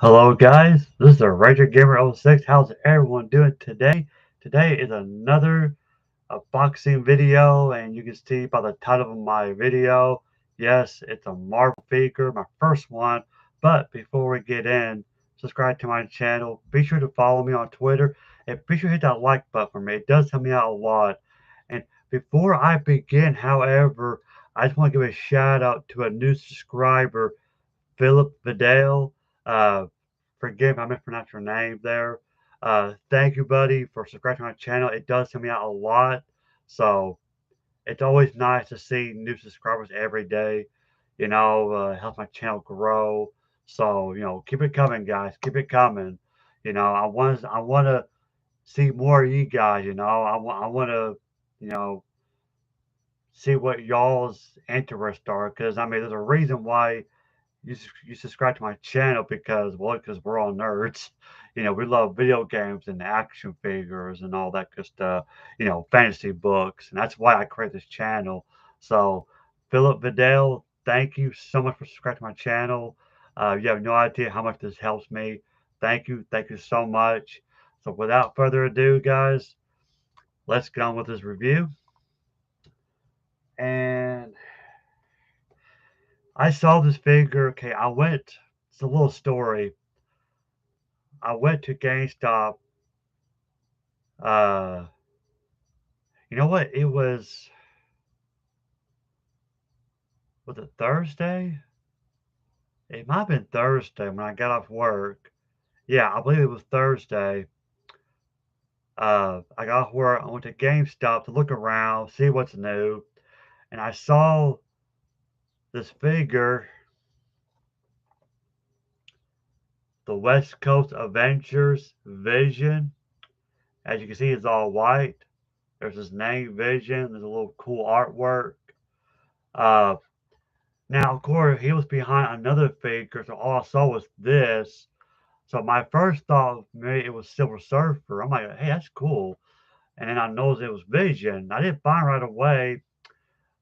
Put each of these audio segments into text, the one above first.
Hello guys, this is the Ranger Gamer 06. How's everyone doing today? Today is another unboxing video, and you can see by the title of my video, yes, it's a Marvel figure, my first one. But before we get in, subscribe to my channel. Be sure to follow me on Twitter, and be sure to hit that like button for me. It does help me out a lot. And before I begin, however, I just want to give a shout out to a new subscriber, Philip Vidal. Uh, Forgive me, I mispronounced your name there. Thank you, buddy, for subscribing to my channel. It does help me out a lot. So it's always nice to see new subscribers every day. Helps my channel grow. So keep it coming, guys. Keep it coming. I want to see more of you guys. I want to, you know, see what y'all's interests are. Because I mean, there's a reason why you subscribe to my channel because we're all nerds. We love video games and action figures and all that good stuff. Fantasy books, and that's why I create this channel. So, Philip Vidal, thank you so much for subscribing to my channel. You have no idea how much this helps me. Thank you so much. So, without further ado, guys, let's get on with this review. And I saw this figure. Okay, It's a little story. I went to GameStop. Uh, you know what? Was it Thursday? It might have been Thursday when I got off work. Yeah, I believe it was Thursday. I got off work. I went to GameStop to look around, see what's new, and I saw this figure, the West Coast Avengers Vision. As you can see, it's all white. There's his name, Vision. There's a little cool artwork. Uh, Now, of course, he was behind another figure, so all I saw was this. So my first thought, maybe it was Silver Surfer. I'm like, hey, that's cool. And then I noticed it was Vision. I didn't buy him right away.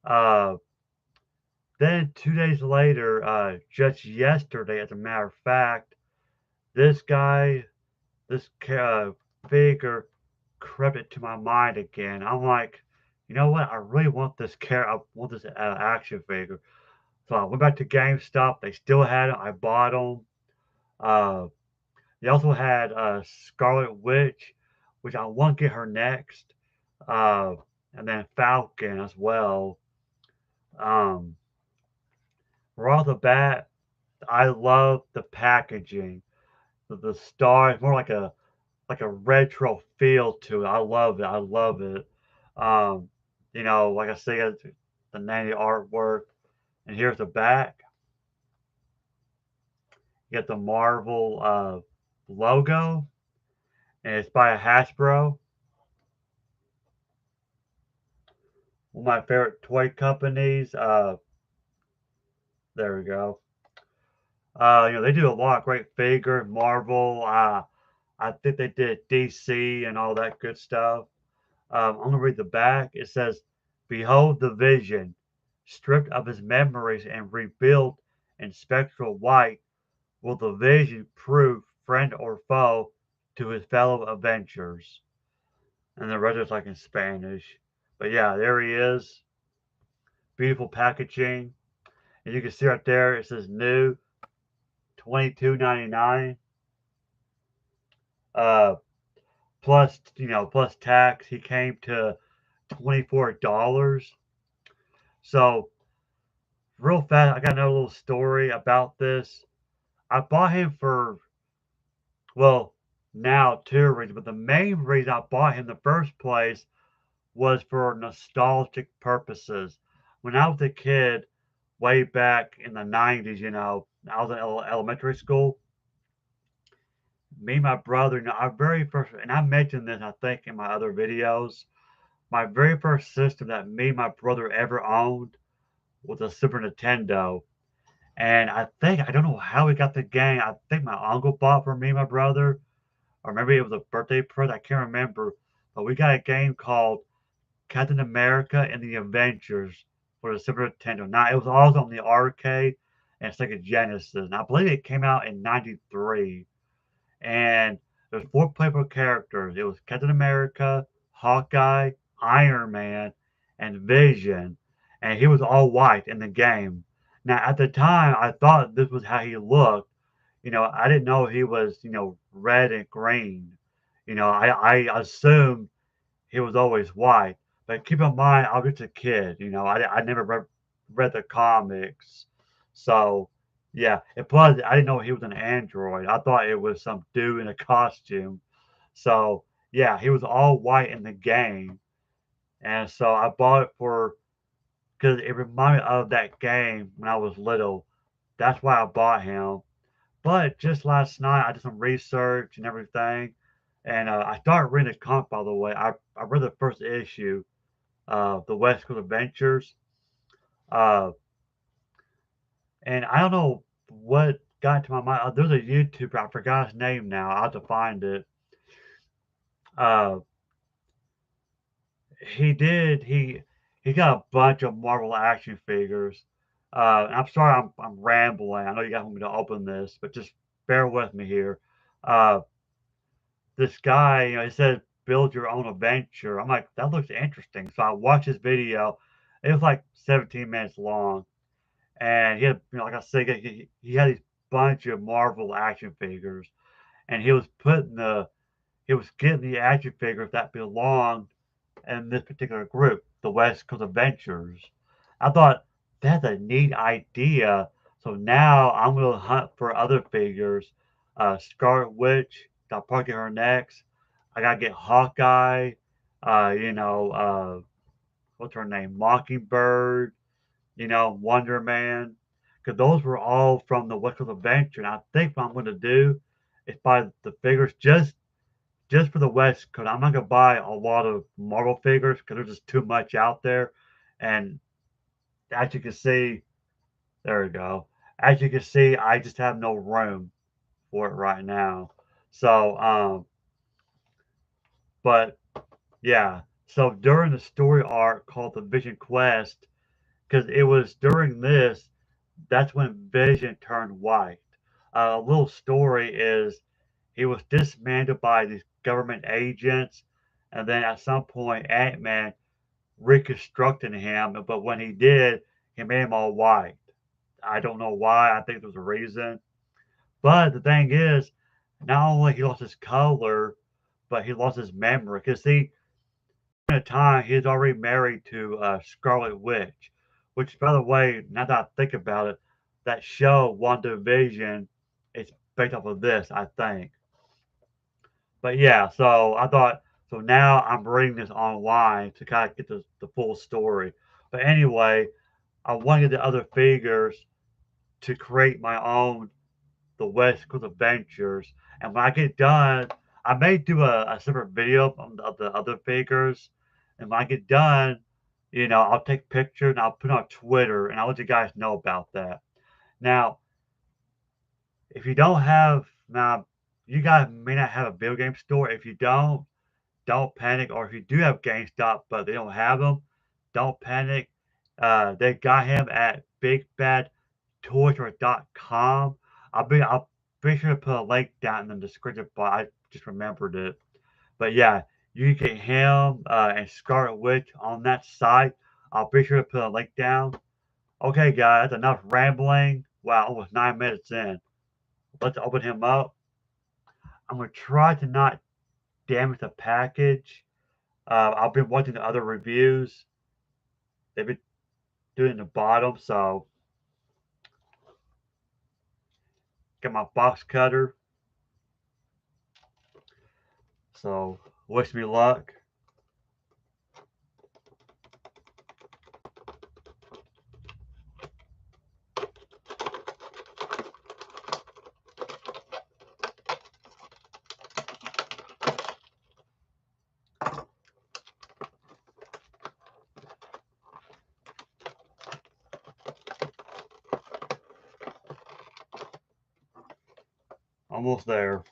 Uh, then 2 days later, just yesterday, as a matter of fact, this guy, this figure, crept into my mind again. I'm like, you know what? I really want I want this action figure. So I went back to GameStop. They still had it. I bought them. Uh, they also had Scarlet Witch, which I want to get her next, uh, and then Falcon as well. Um, right off the bat, I love the packaging. The star is more like a retro feel to it. I love it. I love it. Um, like I said, the name artwork, and here's the back. You get the Marvel logo, and it's by a Hasbro, one of my favorite toy companies. There we go. They do a lot of great figure, Marvel. I think they did DC and all that good stuff. I'm gonna read the back. It says, "Behold the vision, stripped of his memories and rebuilt in spectral white. Will the vision prove friend or foe to his fellow Avengers?" And the rest is like in Spanish. But yeah, there he is. Beautiful packaging. And you can see right there it says new, $22.99. Uh plus tax, he came to $24. So real fast, I got another little story about this. I bought him for, well, now two reasons, but the main reason I bought him in the first place was for nostalgic purposes. When I was a kid, way back in the 90s, I was in elementary school. Me and my brother, our very first, and I mentioned this, I think, in my other videos. My very first system that me and my brother ever owned was a Super Nintendo. And I don't know how we got the game. I think my uncle bought for me and my brother, or maybe it was a birthday present. I can't remember. But we got a game called Captain America and the Avengers for the Super Nintendo. Now, it was also on the arcade, and Sega Genesis. And I believe it came out in '93. And there's four playable characters. It was Captain America, Hawkeye, Iron Man, and Vision. And he was all white in the game. Now, at the time, I thought this was how he looked. I didn't know he was, red and green. I assumed he was always white. But keep in mind, I was just a kid. I never read the comics. So, yeah. And plus, I didn't know he was an android. I thought it was some dude in a costume. So, yeah, he was all white in the game. And so I bought it because it reminded me of that game when I was little. That's why I bought him. But just last night, I did some research and everything. And I started reading the comic, by the way. I read the first issue, The West Coast Adventures. Uh, and I don't know what got into my mind. There's a YouTuber, I forgot his name now. I'll have to find it. Uh, he got a bunch of Marvel action figures. I'm sorry, I'm rambling. I know you guys want me to open this, but just bear with me here. Uh, this guy, he said, build your own adventure. I'm like, that looks interesting. So I watched his video. It was like 17 minutes long. And he had, like I said, he had these bunch of Marvel action figures. And he was getting the action figures that belonged in this particular group, the West Coast Adventures. I thought that's a neat idea. So now I'm going to hunt for other figures. Scarlet Witch, got to probably get her next. I got to get Hawkeye, what's her name? Mockingbird, Wonder Man. Because those were all from the West Coast Adventure. And I think what I'm going to do is buy the figures just for the West, because I'm not gonna buy a lot of Marvel figures because there's just too much out there. And as you can see, there we go. As you can see, I just have no room for it right now. So, but yeah. So during the story arc called the Vision Quest, because it was during this, that's when Vision turned white. A little story is he was dismantled by these government agents, and then at some point, Ant Man reconstructing him, but when he did, he made him all white. I don't know why. I think there's a reason. But the thing is, not only he lost his color, but he lost his memory. Because see, at the time he's already married to Scarlet Witch, which, by the way, now that I think about it, that show WandaVision is based off of this, I think. But yeah, so I thought, so now I'm reading this online to kind of get the full story. But anyway, I wanted the other figures to create my own the West Coast Adventures. And when I get done, I may do a separate video of the other figures. And when I get done, I'll take pictures and I'll put it on Twitter and I'll let you guys know about that. Now, if you don't have now, you guys may not have a video game store. If you don't panic. Or if you do have GameStop but they don't have them, don't panic. They got him at BigBadToysR.com. I'll be sure to put a link down in the description, but I just remembered it. But yeah, you can get him and Scarlet Witch on that site. I'll be sure to put a link down. Okay, guys, enough rambling. Wow, almost 9 minutes in. Let's open him up. I'm gonna try to not damage the package. I've been watching the other reviews. They've been doing the bottom, so got my box cutter. So wish me luck. Almost there.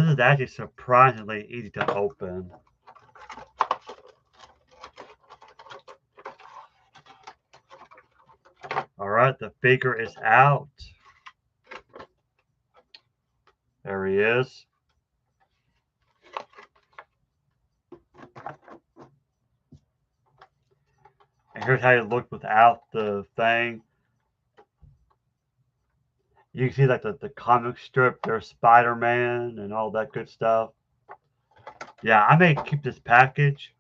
This is actually surprisingly easy to open. Alright, the figure is out. There he is. And here's how he looked without the thing. You can see like the comic strip, there's Spider-Man and all that good stuff. Yeah, I may keep this package.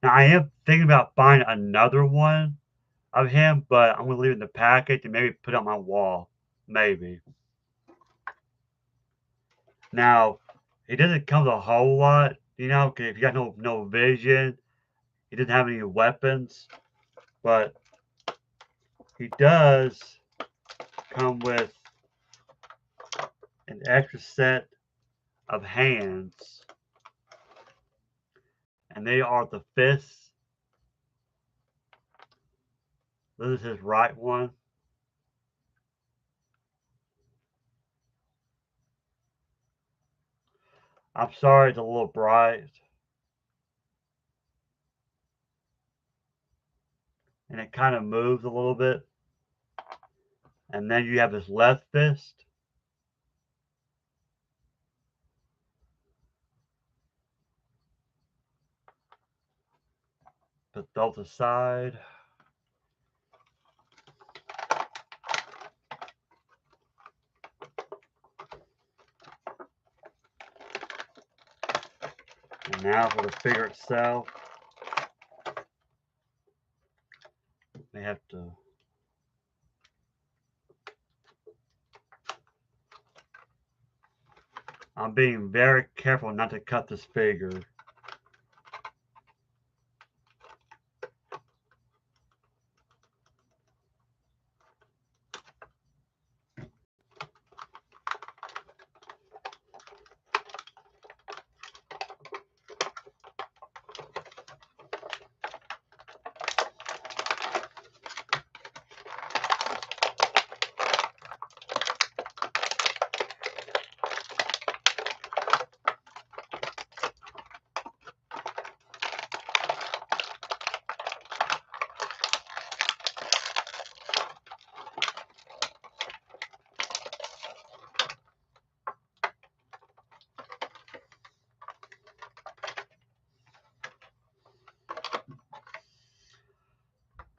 Now I am thinking about buying another one of him, but I'm gonna leave it in the package and maybe put it on my wall. Maybe. Now, he doesn't come with a whole lot, you know, 'cause if you got no vision, he doesn't have any weapons, but he does come with an extra set of hands, and they are the fists. This is his right one. I'm sorry it's a little bright. And it kind of moves a little bit. And then you have his left fist. Put those aside. And now for the figure itself. They have to. I'm being very careful not to cut this figure.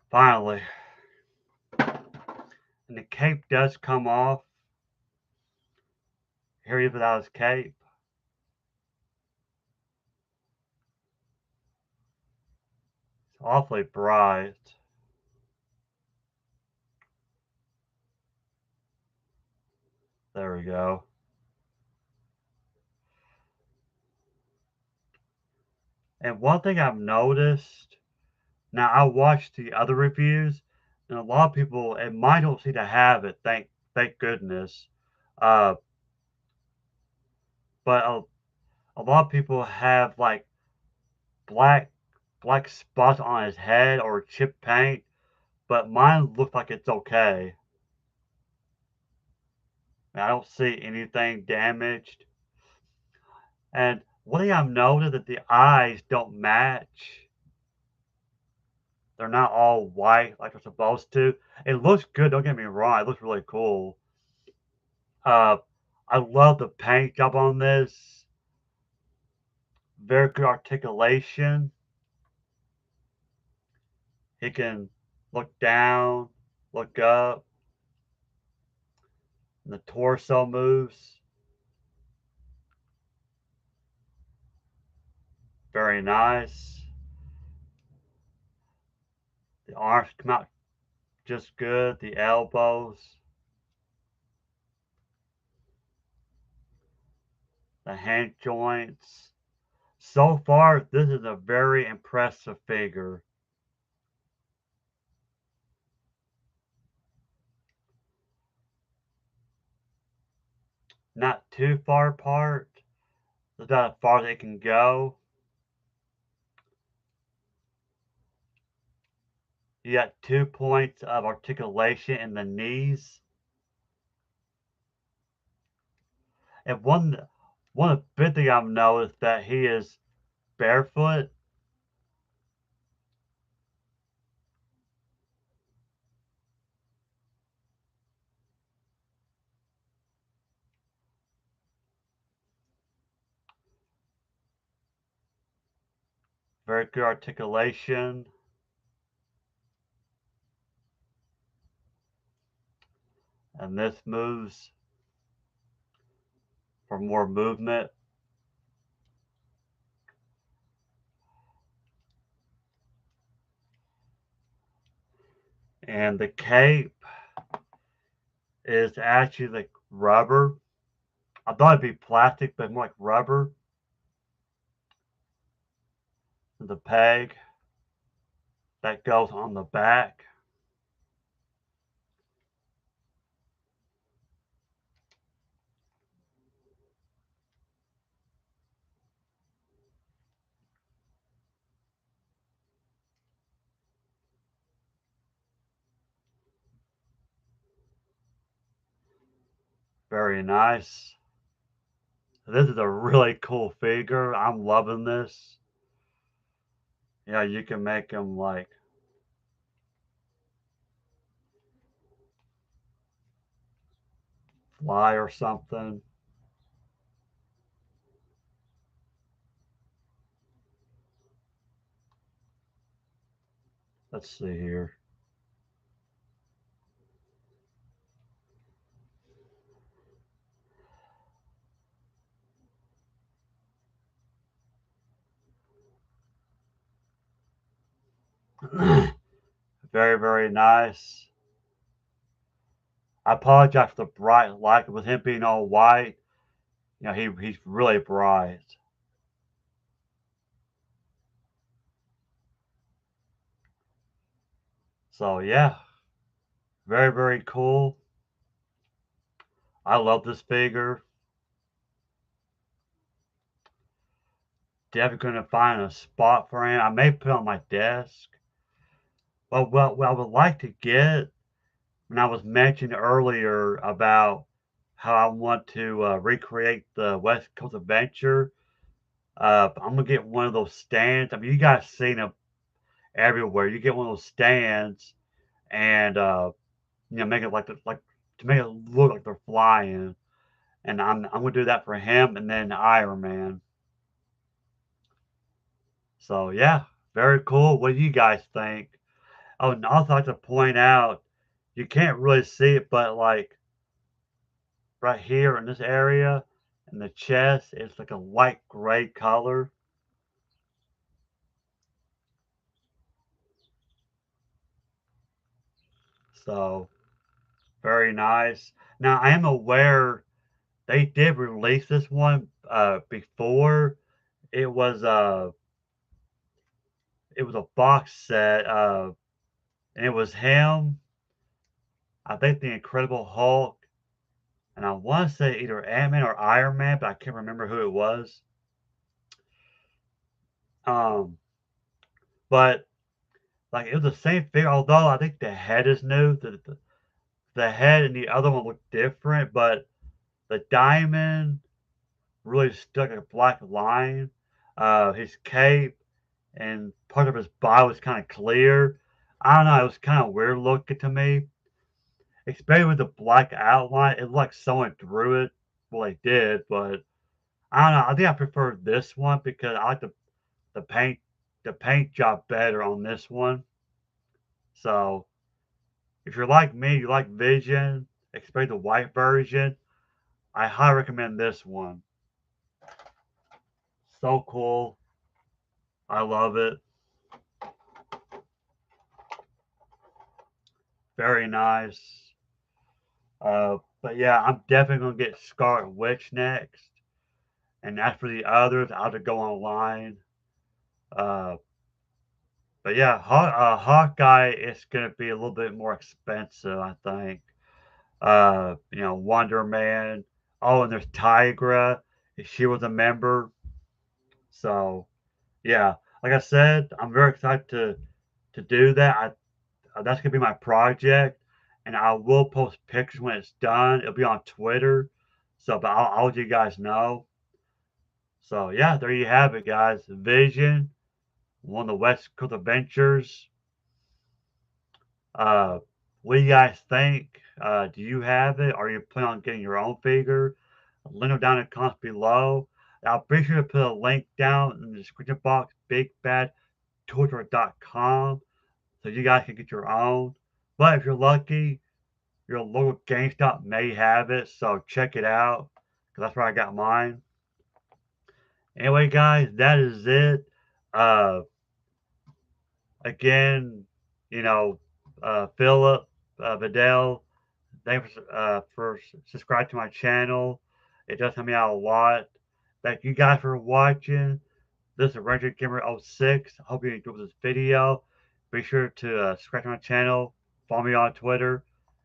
Finally. And the cape does come off. Here he is without his cape. It's awfully bright. There we go. And one thing I've noticed, now I watched the other reviews, and a lot of people, and mine don't seem to have it, thank goodness. Uh, but a lot of people have like black black spots on his head or chip paint, but mine looks like it's okay. I don't see anything damaged. And one thing I've noticed that the eyes don't match. They're not all white like they're supposed to. It looks good, don't get me wrong, it looks really cool. Uh, I love the paint job on this. Very good articulation. He can look down, look up, and the torso moves. Very nice. The arms come out just good. The elbows, the hand joints. So far, this is a very impressive figure. Not too far apart. That's about as far as it can go. You got 2 points of articulation in the knees. And one of the big thing I've noticed that he is barefoot. Very good articulation. And this moves for more movement. And the cape is actually like rubber. I thought it'd be plastic, but more like rubber. The peg that goes on the back. Very nice. This is a really cool figure. I'm loving this. Yeah, you can make him like fly or something. Let's see here. Very, very nice. I apologize for the bright light with him being all white. You know, he's really bright. So yeah, very, very cool. I love this figure. Definitely gonna find a spot for him. I may put it on my desk. What I would like to get, when I was mentioning earlier about how I want to recreate the West Coast Adventure, I'm gonna get one of those stands. I mean, you guys seen them everywhere. You get one of those stands and you know make it like to make it look like they're flying. And I'm gonna do that for him and then Iron Man. So yeah, very cool. What do you guys think? Oh, and also I like to point out, you can't really see it, but like right here in this area, in the chest, it's like a light gray color. So very nice. Now I am aware they did release this one before. It was uh it was a box set, and it was him, I think the Incredible Hulk, and I want to say either Ant-Man or Iron Man, but I can't remember who it was. Um, but like it was the same figure, although I think the head is new. The head and the other one look different, but the diamond really stuck like a black line. His cape and part of his body was kind of clear. I don't know, it was kind of weird looking to me, especially with the black outline. It looked like someone drew it. Well, they did, but I don't know. I think I prefer this one because I like the paint the paint job better on this one. So if you're like me, you like Vision, especially the white version, I highly recommend this one. So cool. I love it. Very nice. But yeah, I'm definitely gonna get Scarlet Witch next. And as for the others, I'll have to go online. Uh, but yeah, Hawkeye is gonna be a little bit more expensive, I think. You know, Wonder Man. Oh, and there's Tigra. She was a member. So yeah, like I said, I'm very excited to do that. That's gonna be my project, and I will post pictures when it's done. It'll be on Twitter, So, but I'll let you guys know. So, yeah, there you have it, guys. Vision, one of the West Coast Adventures. Uh, what do you guys think? Do you have it? Are you planning on getting your own figure? Let them down in the comments below. I'll be sure to put a link down in the description box, bigbadtoystore.com, so you guys can get your own. But if you're lucky, your local GameStop may have it, so check it out, because that's where I got mine. Anyway, guys, that is it. Uh, again, you know, Philip, Vidal, thanks for subscribing to my channel. It does help me out a lot. Thank you guys for watching. This is Ranger Gamer 06. I hope you enjoyed this video. Be sure to subscribe to my channel, follow me on Twitter,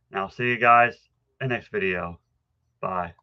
and I'll see you guys in the next video. Bye.